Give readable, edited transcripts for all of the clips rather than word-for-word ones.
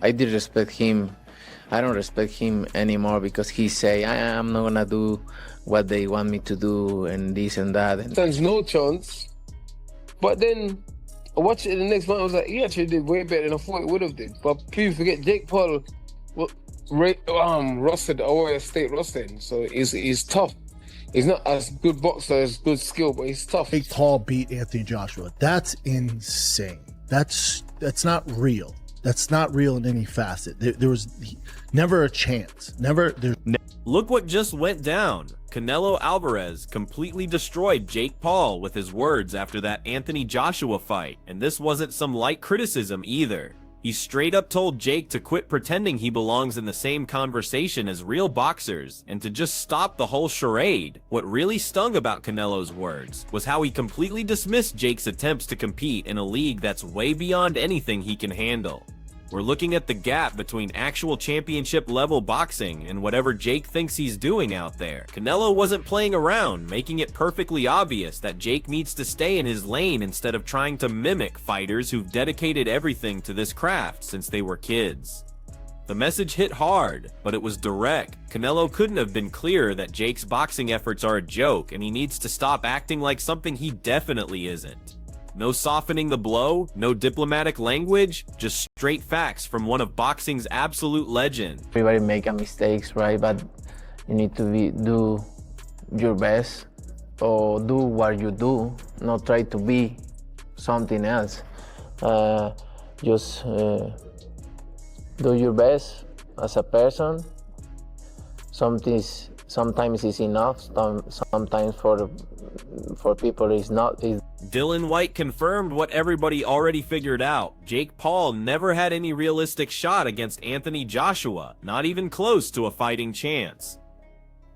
I did respect him. I don't respect him anymore because he say I'm not gonna do what they want me to do and this and that. And Stands no chance. But then I watched it the next month. I was like, he actually did way better than I thought he would have did. But people forget Jake Paul, rostered Ohio State rostered, so he's tough. He's not as good boxer as good skill, but he's tough. Jake Paul beat Anthony Joshua. That's insane. That's not real. That's not real in any facet. There was never a chance. Look what just went down. Canelo Alvarez completely destroyed Jake Paul with his words after that Anthony Joshua fight, and this wasn't some light criticism either. He straight up told Jake to quit pretending he belongs in the same conversation as real boxers and to just stop the whole charade. What really stung about Canelo's words was how he completely dismissed Jake's attempts to compete in a league that's way beyond anything he can handle. We're looking at the gap between actual championship level boxing and whatever Jake thinks he's doing out there. Canelo wasn't playing around, making it perfectly obvious that Jake needs to stay in his lane instead of trying to mimic fighters who've dedicated everything to this craft since they were kids. The message hit hard, but it was direct. Canelo couldn't have been clearer that Jake's boxing efforts are a joke and he needs to stop acting like something he definitely isn't. No softening the blow, no diplomatic language, just straight facts from one of boxing's absolute legends. everybody make a mistakes, right? But you need to do your best or do what you do, not try to be something else. Just do your best as a person. Sometimes it's enough. Sometimes for people it's not. Dylan White confirmed what everybody already figured out. Jake Paul never had any realistic shot against Anthony Joshua, not even close to a fighting chance.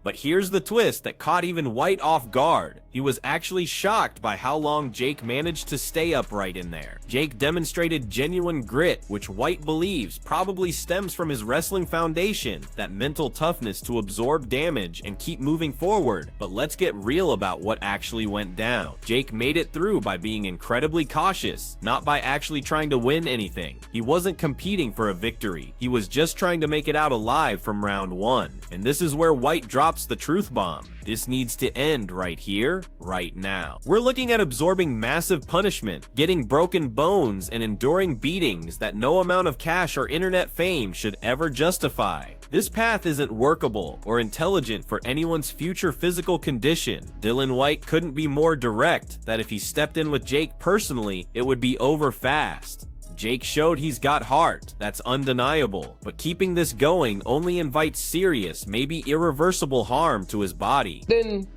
But here's the twist that caught even White off guard. He was actually shocked by how long Jake managed to stay upright in there. Jake demonstrated genuine grit, which White believes probably stems from his wrestling foundation, that mental toughness to absorb damage and keep moving forward. But let's get real about what actually went down. Jake made it through by being incredibly cautious, not by actually trying to win anything. He wasn't competing for a victory. He was just trying to make it out alive from round one. And this is where White drops the truth bomb. This needs to end right here, right now. We're looking at absorbing massive punishment, getting broken bones, and enduring beatings that no amount of cash or internet fame should ever justify. This path isn't workable or intelligent for anyone's future physical condition. Dylan White couldn't be more direct that if he stepped in with Jake personally, it would be over fast. Jake showed he's got heart, that's undeniable, but keeping this going only invites serious, maybe irreversible harm to his body. Then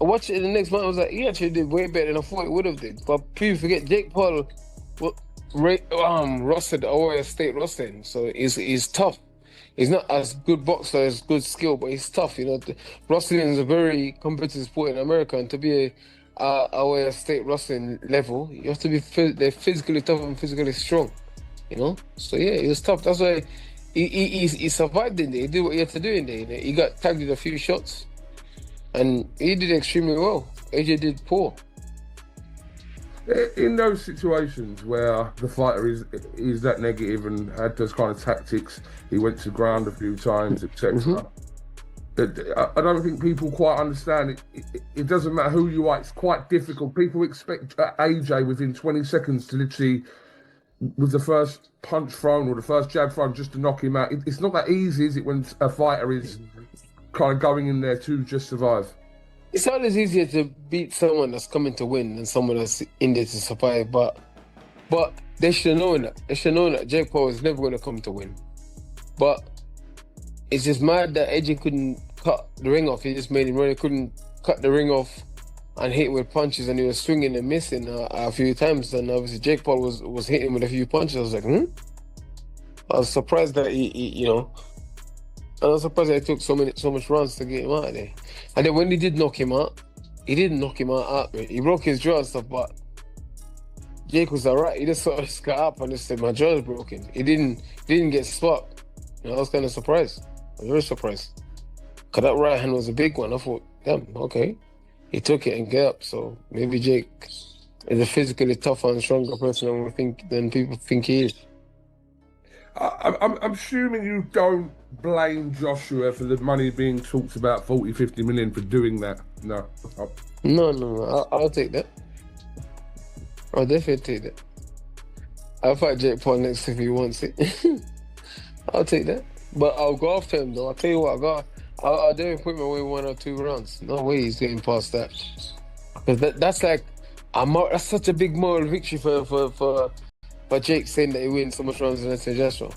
I watched it the next month. I was like, he actually did way better than I thought he would have did. But people forget Jake Paul rostered Ohio State rostered, so he's tough. He's not as good boxer as good skill, but he's tough. Wrestling is a very competitive sport in America, and to be our state wrestling level, you have to be they're physically tough and physically strong, So yeah, he was tough. That's why he survived in there. He did what he had to do in there. He got tagged with a few shots, and he did extremely well. AJ did poor. In those situations where the fighter is that negative and had those kind of tactics, he went to ground a few times, etc. I don't think people quite understand it. It doesn't matter who you are, it's quite difficult. People expect AJ within 20 seconds to literally, with the first punch thrown or the first jab thrown, just to knock him out. It's not that easy, is it, when a fighter is kind of going in there to just survive? It's always easier to beat someone that's coming to win than someone that's in there to survive, but they should have known that. They should have known that Jake Paul is never going to come to win. But it's just mad that AJ couldn't cut the ring off. He just made him run. He couldn't cut the ring off and hit with punches, and he was swinging and missing a few times. And obviously Jake Paul was hitting with a few punches. I was like, I was surprised that I was surprised that he took so much runs to get him out of there. And then when he did knock him out, he didn't knock him out outright. He broke his jaw and stuff, but Jake was alright. He just sort of got up and just said, my jaw is broken. He didn't get sparked. I was kind of surprised. I was very surprised. Because that right hand was a big one. I thought, damn, okay. He took it and got up. So maybe Jake is a physically tougher and stronger person than people think he is. I'm assuming you don't blame Joshua for the money being talked about 40, 50 million for doing that. No. No. I'll take that. I'll definitely take that. I'll fight Jake Paul next if he wants it. I'll take that. But I'll go after him though. I'll tell you what, I'll definitely put him away 1 or 2 rounds. No way he's getting past that. Because that's like that's such a big moral victory for Jake, saying that he wins so much rounds against Joshua.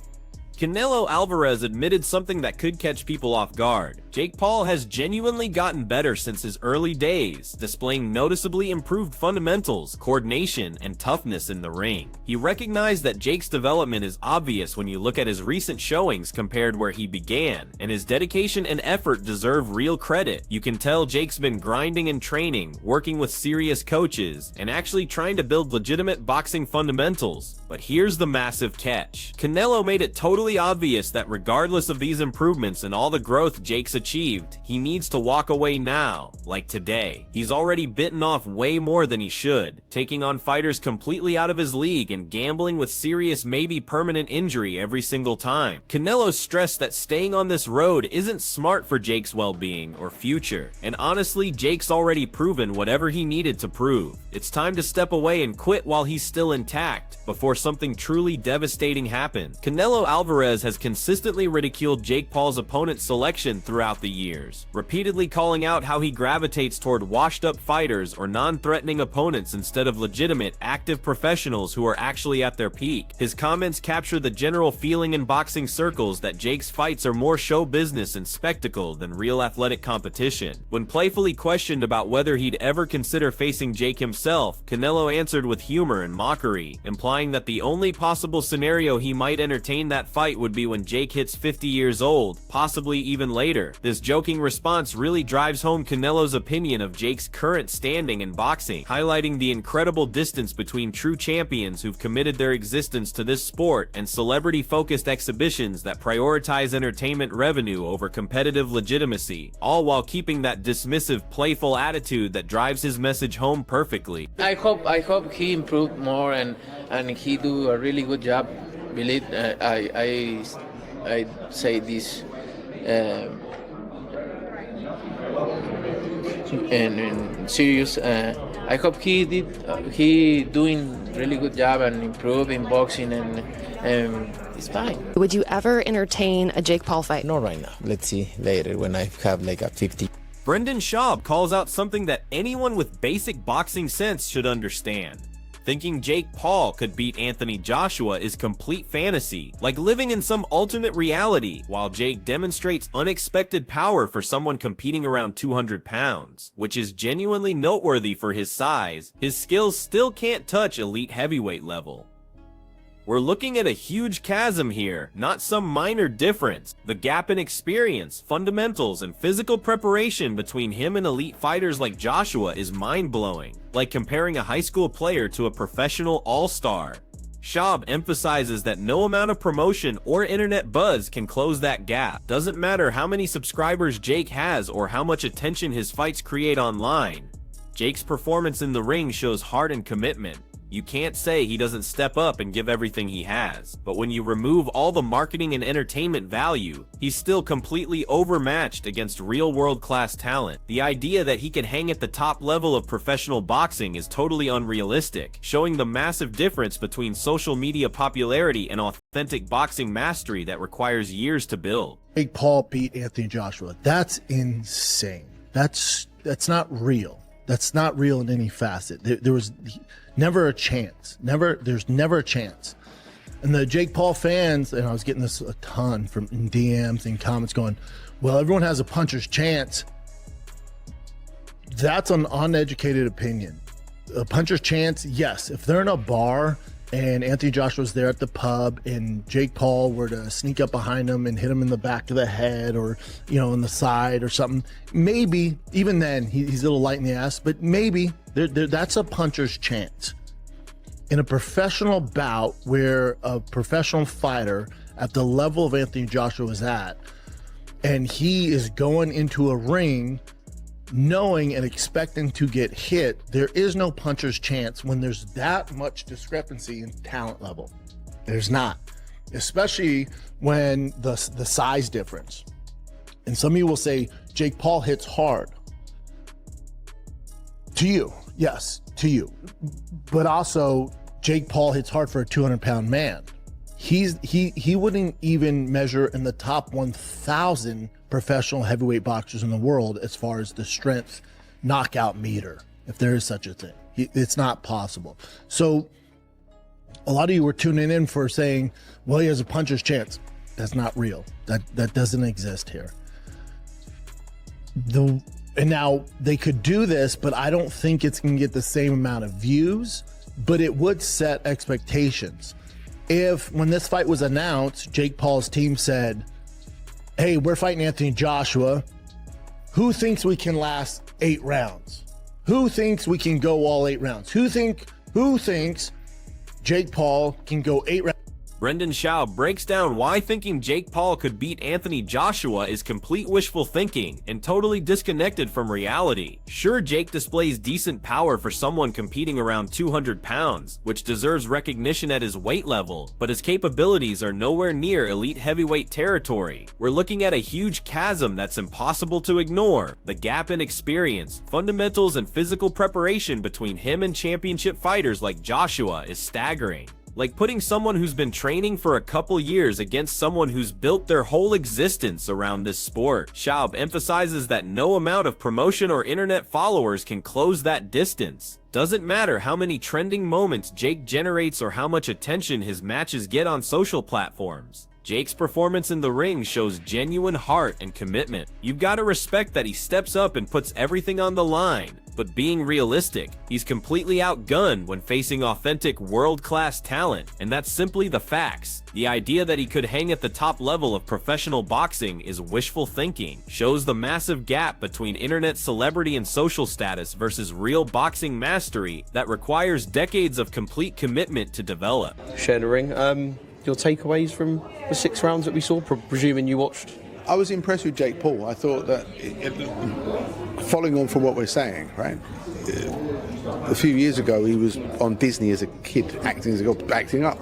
Canelo Alvarez admitted something that could catch people off guard. Jake Paul has genuinely gotten better since his early days, displaying noticeably improved fundamentals, coordination, and toughness in the ring. He recognized that Jake's development is obvious when you look at his recent showings compared where he began, and his dedication and effort deserve real credit. You can tell Jake's been grinding and training, working with serious coaches, and actually trying to build legitimate boxing fundamentals. But here's the massive catch. Canelo made it totally obvious that regardless of these improvements and all the growth Jake's achieved, he needs to walk away now, like today. He's already bitten off way more than he should, taking on fighters completely out of his league and gambling with serious, maybe permanent injury every single time. Canelo stressed that staying on this road isn't smart for Jake's well-being or future, and honestly, Jake's already proven whatever he needed to prove. It's time to step away and quit while he's still intact, before something truly devastating happens. Canelo Alvarez has consistently ridiculed Jake Paul's opponent's selection throughout the years, repeatedly calling out how he gravitates toward washed-up fighters or non-threatening opponents instead of legitimate, active professionals who are actually at their peak. His comments capture the general feeling in boxing circles that Jake's fights are more show business and spectacle than real athletic competition. When playfully questioned about whether he'd ever consider facing Jake himself, Canelo answered with humor and mockery, implying that the only possible scenario he might entertain that fight would be when Jake hits 50 years old, possibly even later. This joking response really drives home Canelo's opinion of Jake's current standing in boxing, highlighting the incredible distance between true champions who've committed their existence to this sport and celebrity-focused exhibitions that prioritize entertainment revenue over competitive legitimacy, all while keeping that dismissive, playful attitude that drives his message home perfectly. I hope he improved more and he do a really good job. Believe I say this and serious. I hope he doing really good job and improve in boxing and it's fine. Would you ever entertain a Jake Paul fight? Not right now. Let's see later when I have like a 50. Brendan Schaub calls out something that anyone with basic boxing sense should understand. Thinking Jake Paul could beat Anthony Joshua is complete fantasy, like living in some alternate reality, while Jake demonstrates unexpected power for someone competing around 200 pounds, which is genuinely noteworthy for his size. His skills still can't touch elite heavyweight level. We're looking at a huge chasm here, not some minor difference. The gap in experience, fundamentals, and physical preparation between him and elite fighters like Joshua is mind-blowing, like comparing a high school player to a professional all-star. Schaub emphasizes that no amount of promotion or internet buzz can close that gap. Doesn't matter how many subscribers Jake has or how much attention his fights create online. Jake's performance in the ring shows heart and commitment. You can't say he doesn't step up and give everything he has, but when you remove all the marketing and entertainment value, he's still completely overmatched against real world-class talent. The idea that he can hang at the top level of professional boxing is totally unrealistic, showing the massive difference between social media popularity and authentic boxing mastery that requires years to build. Jake Paul beat Anthony Joshua. That's insane. That's not real. That's not real in any facet. There was never a chance. There's never a chance. And the Jake Paul fans, and I was getting this a ton from in DMs and comments going, well, everyone has a puncher's chance. That's an uneducated opinion. A puncher's chance, yes. If they're in a bar and Anthony Joshua's there at the pub and Jake Paul were to sneak up behind him and hit him in the back of the head or, in the side or something, maybe, even then, he's a little light in the ass, but maybe that's a puncher's chance. In a professional bout where a professional fighter at the level of Anthony Joshua is at, and he is going into a ring knowing and expecting to get hit, there is no puncher's chance when there's that much discrepancy in talent level. There's not. especially when the size difference. And some of you will say, Jake Paul hits hard. To you, yes, to you. But also, Jake Paul hits hard for a 200-pound man. He wouldn't even measure in the top 1,000 professional heavyweight boxers in the world as far as the strength knockout meter, if there is such a thing. It's not possible. So a lot of you were tuning in for saying, well, he has a puncher's chance. That's not real. That doesn't exist here. And now they could do this, but I don't think it's going to get the same amount of views, but it would set expectations. If when this fight was announced, Jake Paul's team said, hey, we're fighting Anthony Joshua. Who thinks we can last 8 rounds? Who thinks we can go all 8 rounds? Who thinks Jake Paul can go 8 rounds? Brendan Schaub breaks down why thinking Jake Paul could beat Anthony Joshua is complete wishful thinking and totally disconnected from reality. Sure, Jake displays decent power for someone competing around 200 pounds, which deserves recognition at his weight level, but his capabilities are nowhere near elite heavyweight territory. We're looking at a huge chasm that's impossible to ignore. The gap in experience, fundamentals, and physical preparation between him and championship fighters like Joshua is staggering. Like putting someone who's been training for a couple years against someone who's built their whole existence around this sport. Schaub emphasizes that no amount of promotion or internet followers can close that distance. Doesn't matter how many trending moments Jake generates or how much attention his matches get on social platforms. Jake's performance in the ring shows genuine heart and commitment. You've got to respect that he steps up and puts everything on the line. But being realistic, he's completely outgunned when facing authentic world-class talent, and that's simply the facts. The idea that he could hang at the top level of professional boxing is wishful thinking, shows the massive gap between internet celebrity and social status versus real boxing mastery that requires decades of complete commitment to develop. Share the ring. Your takeaways from the 6 rounds that we saw, presuming you watched? I was impressed with Jake Paul. I thought that, following on from what we're saying, right? A few years ago, he was on Disney as a kid, acting up,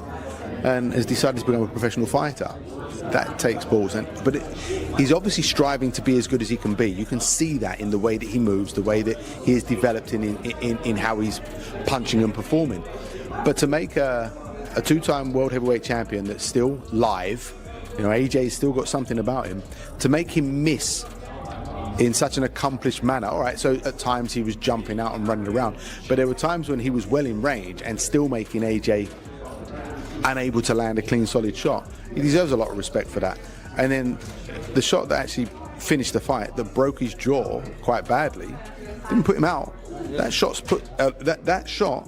and has decided to become a professional fighter. That takes balls, he's obviously striving to be as good as he can be. You can see that in the way that he moves, the way that he is developed in how he's punching and performing. But to make a 2-time world heavyweight champion that's still live, you know, AJ's still got something about him, to make him miss in such an accomplished manner. All right, so at times he was jumping out and running around, but there were times when he was well in range and still making AJ unable to land a clean, solid shot. He deserves a lot of respect for that. And then the shot that actually finished the fight, that broke his jaw quite badly, didn't put him out. That shot's that shot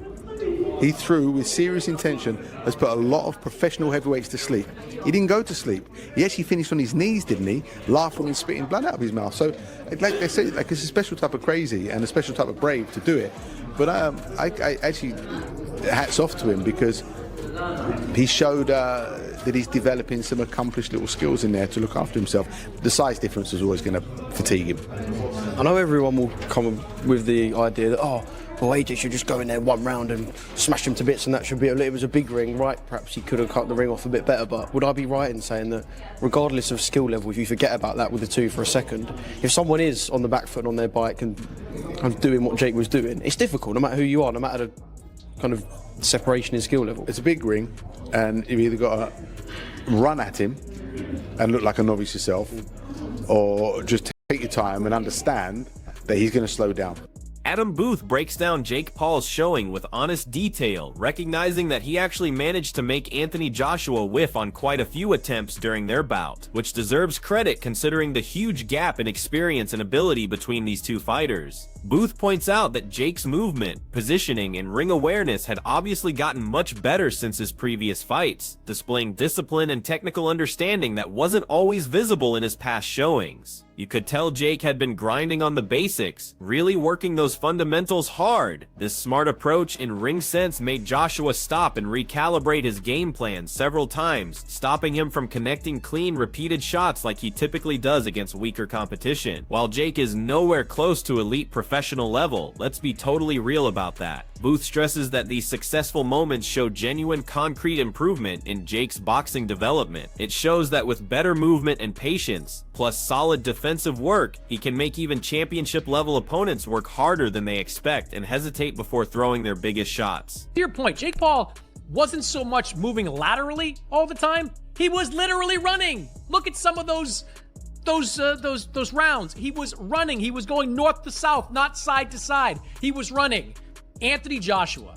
he threw with serious intention has put a lot of professional heavyweights to sleep. He didn't go to sleep. He actually finished on his knees, didn't he? Laughing and spitting blood out of his mouth. So, like they say, like it's a special type of crazy and a special type of brave to do it. But I actually hats off to him, because he showed that he's developing some accomplished little skills in there to look after himself. The size difference is always going to fatigue him. I know everyone will come with the idea that, well, AJ should just go in there 1 round and smash him to bits, and that should be it was a big ring, right? Perhaps he could have cut the ring off a bit better, but would I be right in saying that regardless of skill level, if you forget about that with the 2 for a second, if someone is on the back foot on their bike and doing what Jake was doing, it's difficult, no matter who you are, no matter the kind of separation in skill level. It's a big ring, and you've either got to run at him and look like a novice yourself, or just take your time and understand that he's going to slow down. Adam Booth breaks down Jake Paul's showing with honest detail, recognizing that he actually managed to make Anthony Joshua whiff on quite a few attempts during their bout, which deserves credit considering the huge gap in experience and ability between these 2 fighters. Booth points out that Jake's movement, positioning, and ring awareness had obviously gotten much better since his previous fights, displaying discipline and technical understanding that wasn't always visible in his past showings. You could tell Jake had been grinding on the basics, really working those fundamentals hard. This smart approach in ring sense made Joshua stop and recalibrate his game plan several times, stopping him from connecting clean, repeated shots like he typically does against weaker competition. While Jake is nowhere close to elite professional professional level. Let's be totally real about that. Booth stresses that these successful moments show genuine concrete improvement in Jake's boxing development. It shows that with better movement and patience, plus solid defensive work, he can make even championship level opponents work harder than they expect and hesitate before throwing their biggest shots. To your point, Jake Paul wasn't so much moving laterally all the time. He was literally running. Look at some of those rounds. He was running. He was going north to south, not side to side. He was running. Anthony Joshua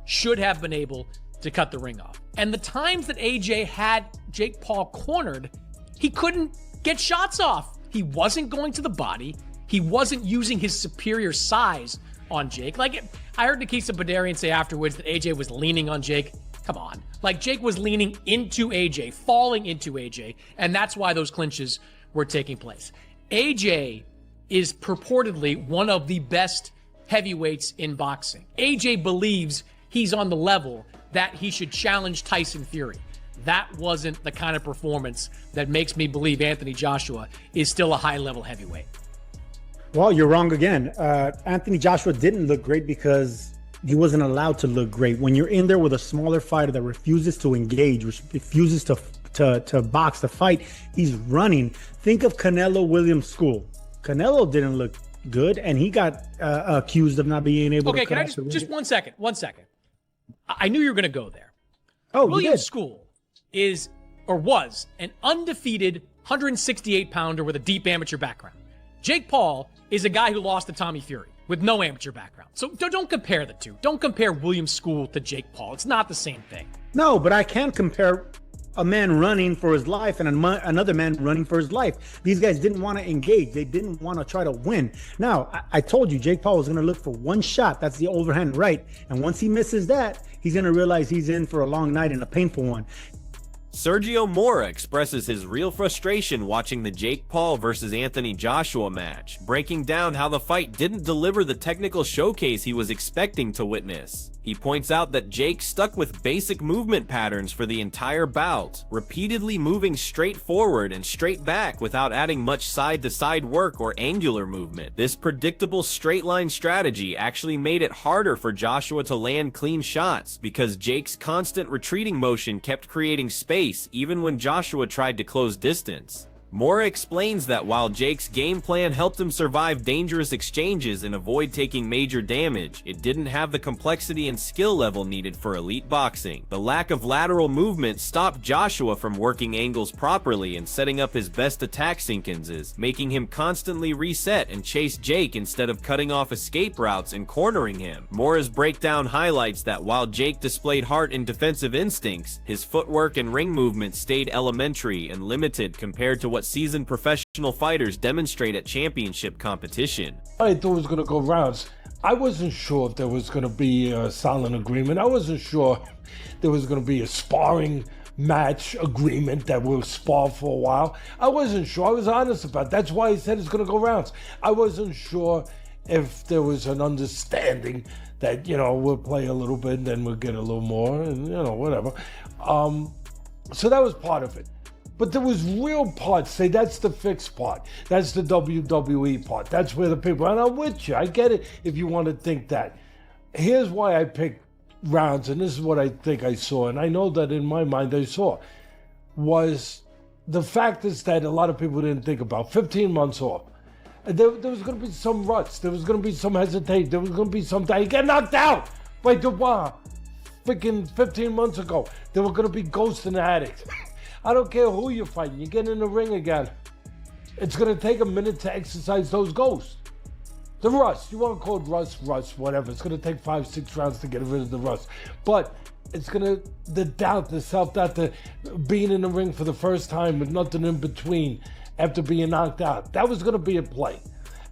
should have been able to cut the ring off. And the times that AJ had Jake Paul cornered, he couldn't get shots off. He wasn't going to the body. He wasn't using his superior size on Jake. I heard Nikisa Badarian say afterwards that AJ was leaning on Jake. Come on. Jake was leaning into AJ, falling into AJ, and that's why those clinches were taking place. AJ is purportedly one of the best heavyweights in boxing. AJ believes he's on the level that he should challenge Tyson Fury. That wasn't the kind of performance that makes me believe Anthony Joshua is still a high-level heavyweight. Well, you're wrong again. Anthony Joshua didn't look great because he wasn't allowed to look great. When you're in there with a smaller fighter that refuses to engage, refuses to box, to fight, he's running. Think of Canelo Williams' school. Canelo didn't look good, and he got accused of not being able to. Okay, can I just 1 second? 1 second. I knew you were going to go there. Oh, Williams' school was an undefeated 168-pounder with a deep amateur background. Jake Paul is a guy who lost to Tommy Fury with no amateur background. So don't compare the two. Don't compare Williams' school to Jake Paul. It's not the same thing. No, but I can compare a man running for his life and another man running for his life. These guys didn't want to engage. They didn't want to try to win. Now, I told you, Jake Paul was going to look for one shot. That's the overhand right. And once he misses that, he's going to realize he's in for a long night and a painful one. Sergio Mora expresses his real frustration watching the Jake Paul versus Anthony Joshua match, breaking down how the fight didn't deliver the technical showcase he was expecting to witness. He points out that Jake stuck with basic movement patterns for the entire bout, repeatedly moving straight forward and straight back without adding much side-to-side work or angular movement. This predictable straight-line strategy actually made it harder for Joshua to land clean shots because Jake's constant retreating motion kept creating space even when Joshua tried to close distance. Mora explains that while Jake's game plan helped him survive dangerous exchanges and avoid taking major damage, it didn't have the complexity and skill level needed for elite boxing. The lack of lateral movement stopped Joshua from working angles properly and setting up his best attack sequences, making him constantly reset and chase Jake instead of cutting off escape routes and cornering him. Mora's breakdown highlights that while Jake displayed heart and defensive instincts, his footwork and ring movement stayed elementary and limited compared to what seasoned professional fighters demonstrate at championship competition. I thought it was going to go rounds. I wasn't sure if there was going to be a silent agreement. I wasn't sure there was going to be a sparring match agreement that will spar for a while. I wasn't sure. I was honest about it. That's why I said it's going to go rounds. I wasn't sure if there was an understanding that, we'll play a little bit and then we'll get a little more and, whatever. So that was part of it. But there was real parts, say that's the fixed part. That's the WWE part. That's where the people, and I'm with you, I get it if you want to think that. Here's why I picked rounds, and this is what I think I saw, and I know that in my mind I saw, was the fact is that a lot of people didn't think about. 15 months off. And there was going to be some ruts. There was going to be some hesitation. There was going to be some time. You get knocked out by Dubois. Freaking 15 months ago. There were going to be ghosts in the attic. I don't care who you're fighting. You get in the ring again. It's going to take a minute to exercise those ghosts. The rust. You want to call it rust, whatever. It's going to take 5-6 rounds to get rid of the rust. But it's going to, the doubt, the self-doubt, the being in the ring for the first time with nothing in between after being knocked out. That was going to be a play.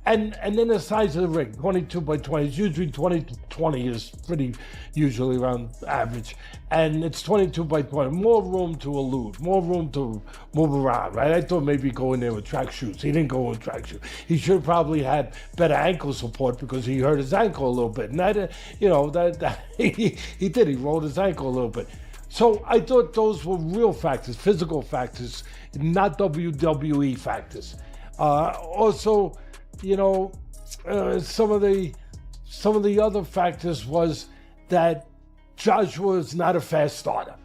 And then the size of the ring, 22 by 20. It's usually 20 is pretty usually around average. And it's 22 by 20. More room to elude, more room to move around, right? I thought maybe go in there with track shoes. He didn't go with track shoes. He should have probably had better ankle support because he hurt his ankle a little bit. And that, he did. He rolled his ankle a little bit. So I thought those were real factors, physical factors, not WWE factors. Also, some of the other factors was that Joshua is not a fast starter.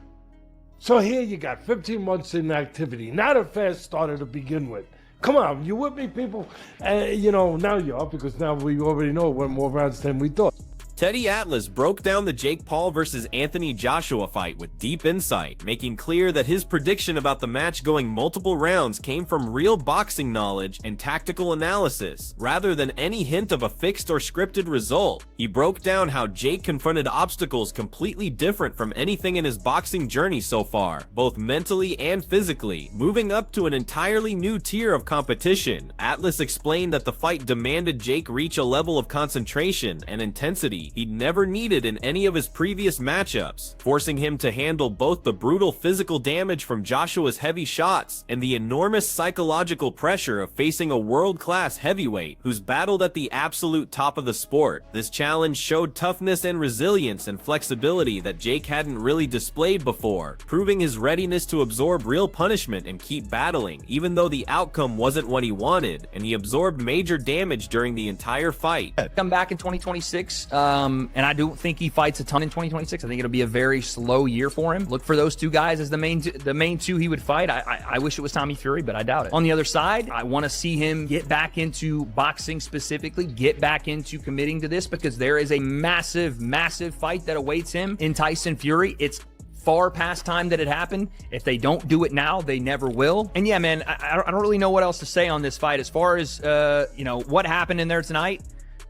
So here you got 15 months in activity, not a fast starter to begin with. Come on, you with me, people? Now you are, because now we already know it went more rounds than we thought. Teddy Atlas broke down the Jake Paul versus Anthony Joshua fight with deep insight, making clear that his prediction about the match going multiple rounds came from real boxing knowledge and tactical analysis, rather than any hint of a fixed or scripted result. He broke down how Jake confronted obstacles completely different from anything in his boxing journey so far, both mentally and physically, moving up to an entirely new tier of competition. Atlas explained that the fight demanded Jake reach a level of concentration and intensity he'd never needed in any of his previous matchups, forcing him to handle both the brutal physical damage from Joshua's heavy shots and the enormous psychological pressure of facing a world-class heavyweight who's battled at the absolute top of the sport. This challenge showed toughness and resilience and flexibility that Jake hadn't really displayed before, proving his readiness to absorb real punishment and keep battling, even though the outcome wasn't what he wanted, and he absorbed major damage during the entire fight. Come back in 2026, and I don't think he fights a ton in 2026. I think it'll be a very slow year for him. Look for those two guys as the main two he would fight. I wish it was Tommy Fury, but I doubt it. On the other side, I want to see him get back into boxing specifically, get back into committing to this, because there is a massive, massive fight that awaits him in Tyson Fury. It's far past time that it happened. If they don't do it now, they never will. And yeah, man, I don't really know what else to say on this fight. As far as, what happened in there tonight,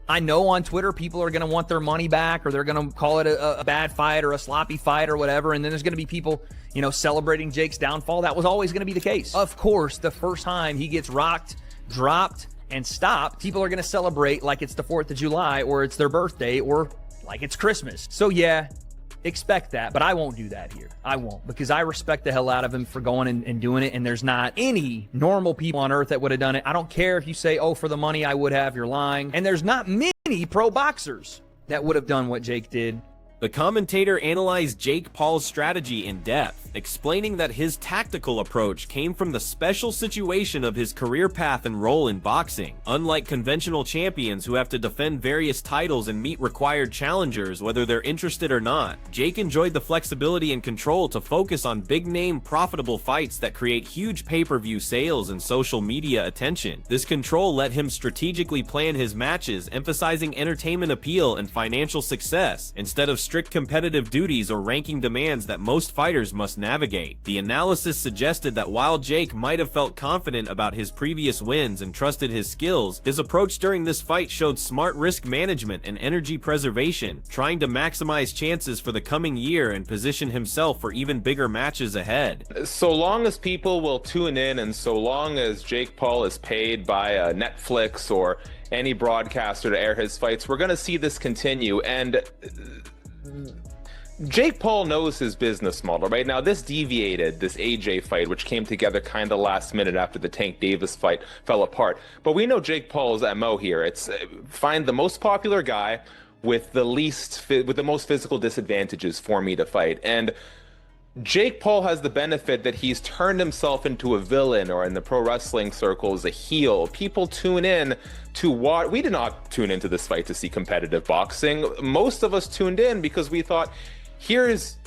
I know on Twitter people are going to want their money back, or they're going to call it a bad fight or a sloppy fight or whatever. And then there's going to be people, celebrating Jake's downfall. That was always going to be the case. Of course, the first time he gets rocked, dropped, and stopped, people are going to celebrate like it's the 4th of July or it's their birthday or like it's Christmas. So yeah, expect that, but I won't do that here. I won't, because I respect the hell out of him for going and doing it, and there's not any normal people on earth that would have done it. I don't care if you say, oh, for the money I would have, you're lying. And there's not many pro boxers that would have done what Jake did. The commentator analyzed Jake Paul's strategy in depth, explaining that his tactical approach came from the special situation of his career path and role in boxing. Unlike conventional champions who have to defend various titles and meet required challengers whether they're interested or not, Jake enjoyed the flexibility and control to focus on big-name, profitable fights that create huge pay-per-view sales and social media attention. This control let him strategically plan his matches, emphasizing entertainment appeal and financial success, instead of strict competitive duties or ranking demands that most fighters must navigate. The analysis suggested that while Jake might have felt confident about his previous wins and trusted his skills, his approach during this fight showed smart risk management and energy preservation, trying to maximize chances for the coming year and position himself for even bigger matches ahead. So long as people will tune in, and so long as Jake Paul is paid by Netflix or any broadcaster to air his fights, we're going to see this continue. And Jake Paul knows his business model, right? Now, this deviated, this AJ fight, which came together kind of last minute after the Tank Davis fight fell apart. But we know Jake Paul's MO here. It's find the most popular guy with the most physical disadvantages for me to fight. And Jake Paul has the benefit that he's turned himself into a villain, or in the pro wrestling circles, a heel. People tune in to watch. We did not tune into this fight to see competitive boxing. Most of us tuned in because we thought, here's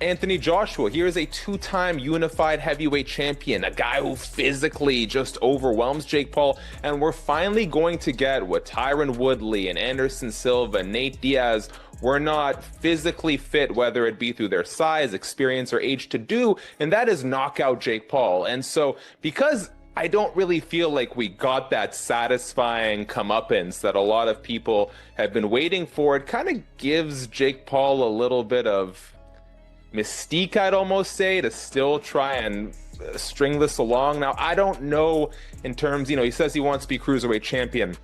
Anthony Joshua. Here's a two-time unified heavyweight champion, a guy who physically just overwhelms Jake Paul. And we're finally going to get what Tyron Woodley and Anderson Silva, Nate Diaz were not physically fit, whether it be through their size, experience, or age, to do, and that is knock out Jake Paul. And so, because I don't really feel like we got that satisfying comeuppance that a lot of people have been waiting for, it kind of gives Jake Paul a little bit of mystique, I'd almost say, to still try and string this along. Now, I don't know in terms, he says he wants to be cruiserweight champion.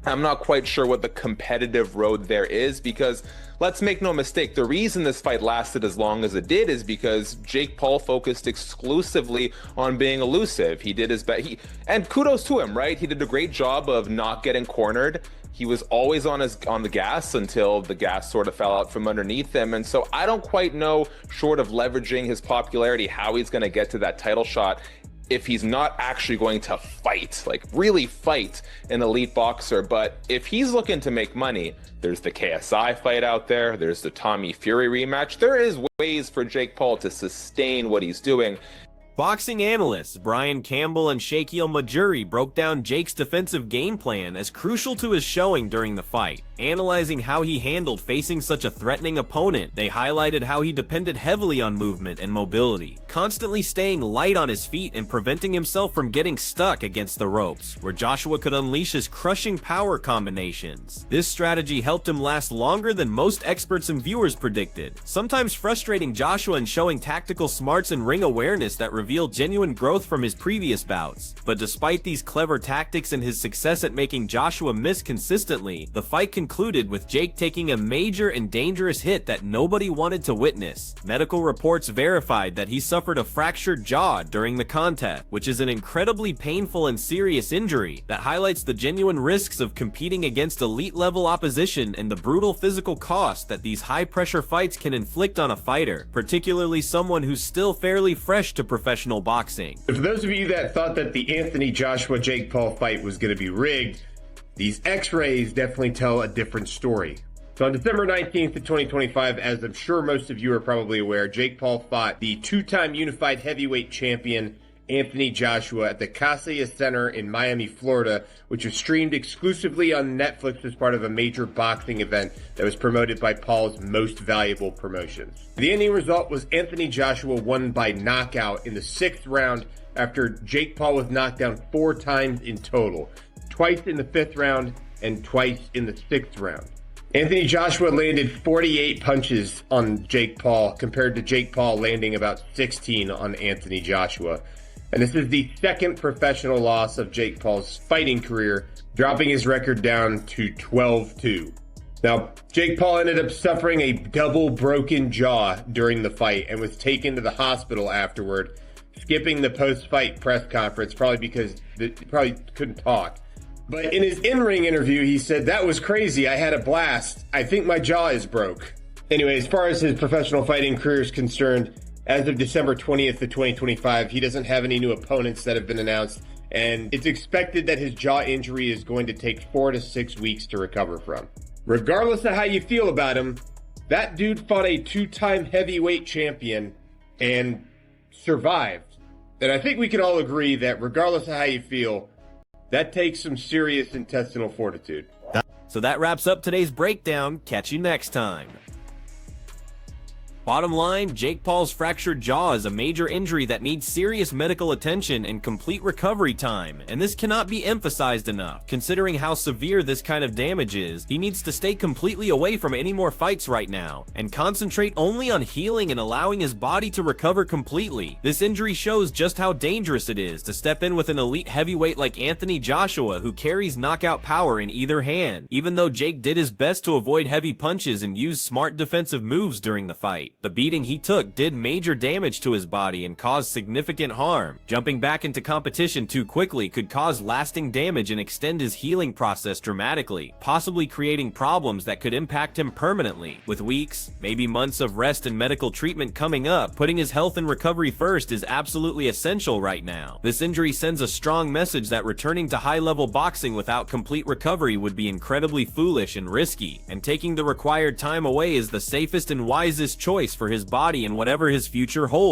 I'm not quite sure what the competitive road there is, because let's make no mistake, the reason this fight lasted as long as it did is because Jake Paul focused exclusively on being elusive. He did his best, and kudos to him, right? He did a great job of not getting cornered. He was always on the gas until the gas sort of fell out from underneath him. And so I don't quite know, short of leveraging his popularity, how he's going to get to that title shot if he's not actually going to fight, like really fight an elite boxer. But if he's looking to make money, there's the KSI fight out there, there's the Tommy Fury rematch. There is ways for Jake Paul to sustain what he's doing. Boxing analysts Brian Campbell and Shaquille Majuri broke down Jake's defensive game plan as crucial to his showing during the fight. Analyzing how he handled facing such a threatening opponent, they highlighted how he depended heavily on movement and mobility, constantly staying light on his feet and preventing himself from getting stuck against the ropes, where Joshua could unleash his crushing power combinations. This strategy helped him last longer than most experts and viewers predicted, sometimes frustrating Joshua and showing tactical smarts and ring awareness that revealed genuine growth from his previous bouts. But despite these clever tactics and his success at making Joshua miss consistently, the fight concluded with Jake taking a major and dangerous hit that nobody wanted to witness. Medical reports verified that he suffered a fractured jaw during the contest, which is an incredibly painful and serious injury that highlights the genuine risks of competing against elite-level opposition and the brutal physical cost that these high-pressure fights can inflict on a fighter, particularly someone who's still fairly fresh to professional boxing. For those of you that thought that the Anthony Joshua-Jake Paul fight was going to be rigged, these x-rays definitely tell a different story. So on December 19th of 2025, as I'm sure most of you are probably aware, Jake Paul fought the two-time unified heavyweight champion Anthony Joshua at the Cassia Center in Miami, Florida, which was streamed exclusively on Netflix as part of a major boxing event that was promoted by Paul's most valuable promotions. The ending result was Anthony Joshua won by knockout in the 6th round after Jake Paul was knocked down 4 times in total, twice in the 5th round and twice in the 6th round. Anthony Joshua landed 48 punches on Jake Paul compared to Jake Paul landing about 16 on Anthony Joshua. And this is the second professional loss of Jake Paul's fighting career, dropping his record down to 12-2. Now, Jake Paul ended up suffering a double broken jaw during the fight and was taken to the hospital afterward, skipping the post-fight press conference, probably because he probably couldn't talk. But in his in-ring interview, he said, "That was crazy. I had a blast. I think my jaw is broke." Anyway, as far as his professional fighting career is concerned, as of December 20th of 2025, he doesn't have any new opponents that have been announced, and it's expected that his jaw injury is going to take 4 to 6 weeks to recover from. Regardless of how you feel about him, that dude fought a 2-time heavyweight champion and survived. And I think we can all agree that regardless of how you feel, that takes some serious intestinal fortitude. So that wraps up today's breakdown. Catch you next time. Bottom line, Jake Paul's fractured jaw is a major injury that needs serious medical attention and complete recovery time, and this cannot be emphasized enough. Considering how severe this kind of damage is, he needs to stay completely away from any more fights right now, and concentrate only on healing and allowing his body to recover completely. This injury shows just how dangerous it is to step in with an elite heavyweight like Anthony Joshua, who carries knockout power in either hand, even though Jake did his best to avoid heavy punches and use smart defensive moves during the fight. The beating he took did major damage to his body and caused significant harm. Jumping back into competition too quickly could cause lasting damage and extend his healing process dramatically, possibly creating problems that could impact him permanently. With weeks, maybe months of rest and medical treatment coming up, putting his health and recovery first is absolutely essential right now. This injury sends a strong message that returning to high-level boxing without complete recovery would be incredibly foolish and risky, and taking the required time away is the safest and wisest choice for his body and whatever his future holds.